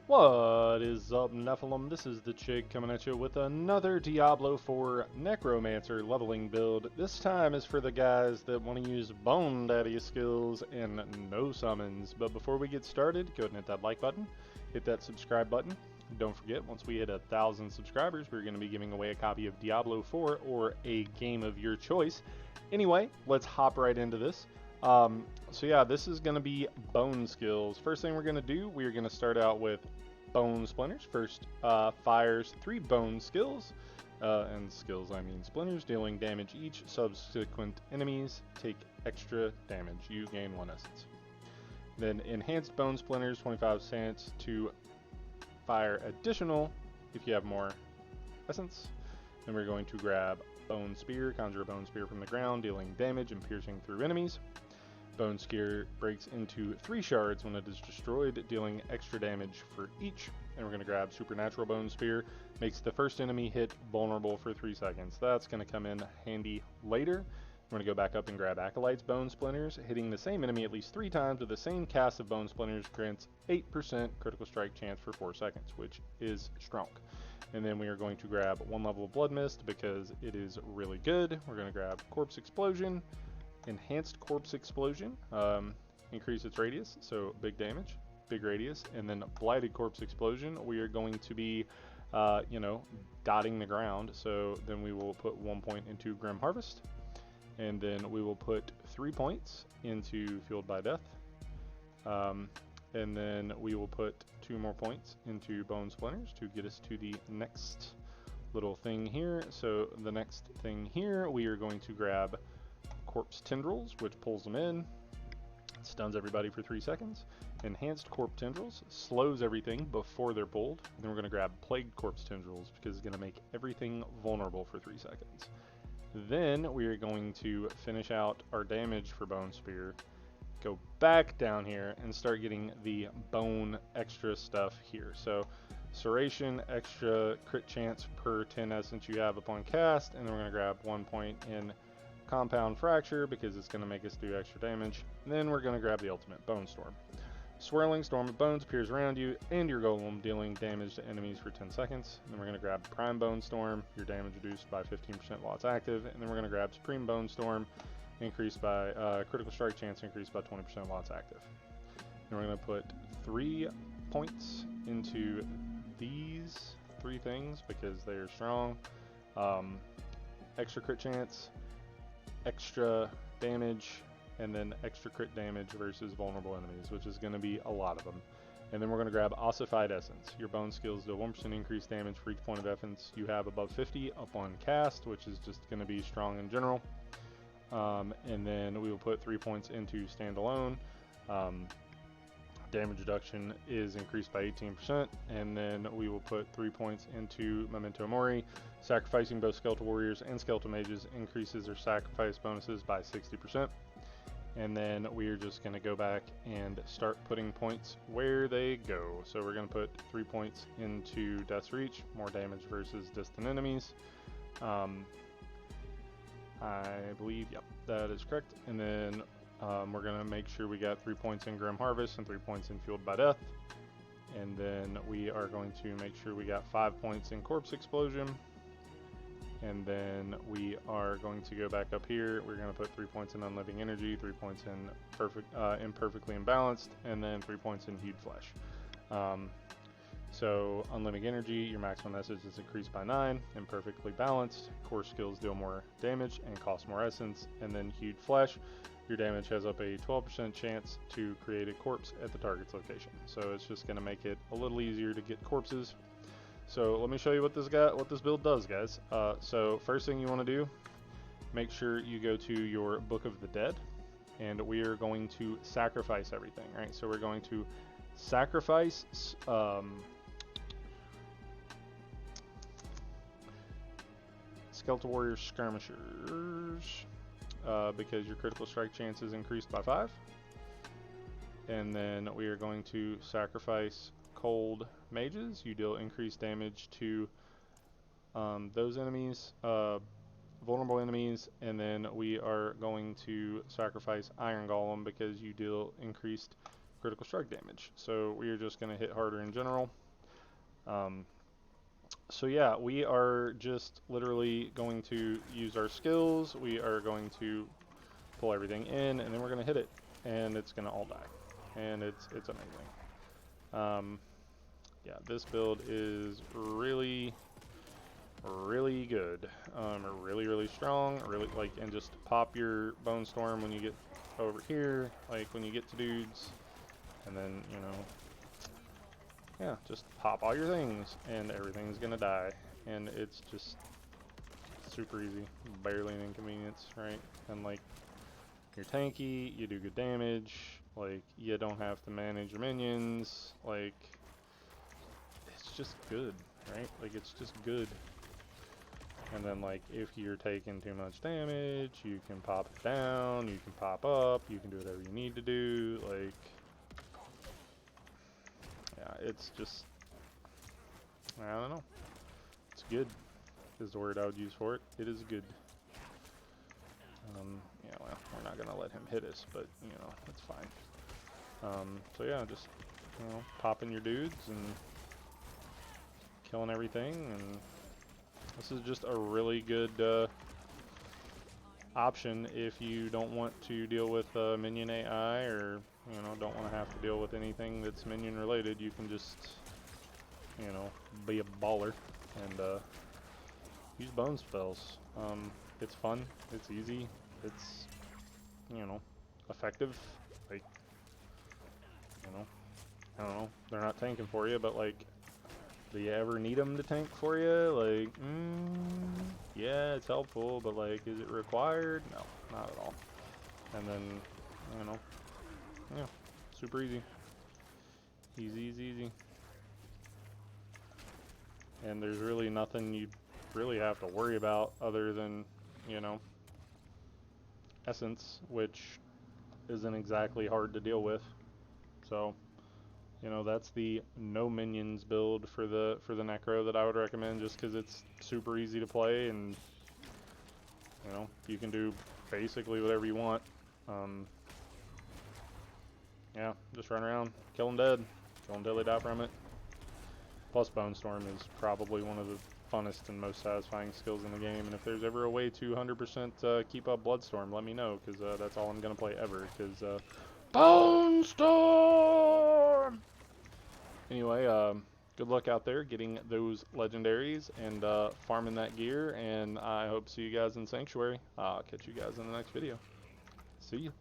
What is up, Nephilim? This is the Chig coming at you with another Diablo 4 Necromancer leveling build. This time is for the guys that want to use Bone Daddy skills and no summons. But before we get started, go ahead and hit that like button, hit that subscribe button. Don't forget, once we hit 1,000 subscribers, we're going to be giving away a copy of Diablo 4 or a game of your choice. Anyway, let's hop right into this. So yeah, this is going to be bone skills. First thing we're going to do, we are going to start out with bone splinters. First, fires 3 bone skills, and skills I mean splinters, dealing damage each. Subsequent enemies take extra damage. You gain 1 essence. Then enhanced bone splinters, 25 cents to fire additional if you have more essence. Then we're going to grab bone spear, conjure a bone spear from the ground, dealing damage and piercing through enemies. Bone Spear breaks into 3 shards when it is destroyed, dealing extra damage for each. And we're going to grab Supernatural Bone Spear, makes the first enemy hit vulnerable for 3 seconds. That's going to come in handy later. We're going to go back up and grab Acolyte's Bone Splinters, hitting the same enemy at least 3 times with the same cast of Bone Splinters grants 8% critical strike chance for 4 seconds, which is strong. And then we are going to grab 1 level of Blood Mist because it is really good. We're going to grab Corpse Explosion, Enhanced Corpse Explosion, increase its radius, so big damage, big radius, and then Blighted Corpse Explosion, we are going to be, dotting the ground, so then we will put 1 point into Grim Harvest, and then we will put 3 points into Fueled by Death, and then we will put 2 more points into Bone Splinters to get us to the next little thing here. So the next thing here, we are going to grab Corpse Tendrils, which pulls them in, stuns everybody for 3 seconds. Enhanced Corpse Tendrils slows everything before they're pulled. And then we're going to grab Plagued Corpse Tendrils because it's going to make everything vulnerable for 3 seconds. Then we are going to finish out our damage for Bone Spear, go back down here, and start getting the bone extra stuff here. So Serration, extra crit chance per 10 essence you have upon cast, and then we're going to grab 1 point in Compound Fracture because it's going to make us do extra damage. And then we're going to grab the ultimate, Bone Storm. Swirling Storm of Bones appears around you and your golem, dealing damage to enemies for 10 seconds. And then we're going to grab Prime Bone Storm, your damage reduced by 15% while it's active. And then we're going to grab Supreme Bone Storm, increased by critical strike chance increased by 20% while it's active. And we're going to put 3 points into these 3 things because they are strong. Extra crit chance, extra damage, and then extra crit damage versus vulnerable enemies, which is going to be a lot of them. And then we're going to grab Ossified Essence. Your bone skills do 1% increased damage for each point of essence you have above 50 upon cast, which is just going to be strong in general. And then we will put 3 points into Standalone. Damage reduction is increased by 18%, and then we will put 3 points into Memento Mori. Sacrificing both Skeletal Warriors and Skeletal Mages increases their sacrifice bonuses by 60%. And then we are just going to go back and start putting points where they go. So we're going to put 3 points into Death's Reach, more damage versus distant enemies. I believe, yep, that is correct. And then we're going to make sure we got 3 points in Grim Harvest and 3 points in Fueled by Death. And then we are going to make sure we got 5 points in Corpse Explosion. And then we are going to go back up here. We're going to put 3 points in Unliving Energy, 3 points in Imperfectly Imbalanced, and then 3 points in Hued Flesh. So Unliving Energy, your maximum essence is increased by 9. Imperfectly Balanced, core skills deal more damage and cost more essence. And then Hued Flesh, your damage has up a 12% chance to create a corpse at the target's location. So it's just going to make it a little easier to get corpses. So let me show you what this build does, guys. So first thing you want to do, make sure you go to your Book of the Dead, and we are going to sacrifice everything, right? So we're going to sacrifice Skeletal Warrior Skirmishers because your critical strike chance is increased by 5. And then we are going to sacrifice Cold Mages. You deal increased damage to those enemies, vulnerable enemies, and then we are going to sacrifice Iron Golem because you deal increased critical strike damage. So we are just going to hit harder in general. So yeah, we are just literally going to use our skills. We are going to pull everything in, and then we're going to hit it, and it's going to all die, and it's amazing. Yeah, this build is really good, really strong, really like, and just pop your Bone Storm when you get over here, like when you get to dudes, and then, you know, yeah, just pop all your things, and everything's gonna die, and it's just super easy, barely an inconvenience, right? And like, you're tanky, you do good damage, like, you don't have to manage your minions, like, it's just good, right? Like, it's just good. And then, like, if you're taking too much damage, you can pop it down, you can pop up, you can do whatever you need to do, like, yeah, it's just, I don't know, it's good, is the word I would use for it. It is good. Yeah, well, we're not gonna let him hit us, but, you know, it's fine. So yeah, just, you know, popping your dudes and killing everything, and this is just a really good option if you don't want to deal with minion AI, or, you know, don't want to have to deal with anything that's minion related. You can just, you know, be a baller and use bone spells. It's fun, it's easy, it's, you know, effective. Like, you know, I don't know, they're not tanking for you, but like, do you ever need them to tank for you? Like, yeah, it's helpful, but like, is it required? No, not at all. And then, you know, yeah, super easy. Easy. And there's really nothing you really have to worry about other than, you know, essence, which isn't exactly hard to deal with. So, you know, that's the no minions build for the necro that I would recommend, just because it's super easy to play, and, you know, you can do basically whatever you want. Yeah, just run around, kill them dead, kill them till they die from it. Plus, Bone Storm is probably one of the funnest and most satisfying skills in the game, and if there's ever a way to 100% keep up Bloodstorm, let me know, because that's all I'm going to play ever, because Bone Storm! Anyway, good luck out there getting those legendaries and farming that gear, and I hope to see you guys in Sanctuary. I'll catch you guys in the next video. See ya.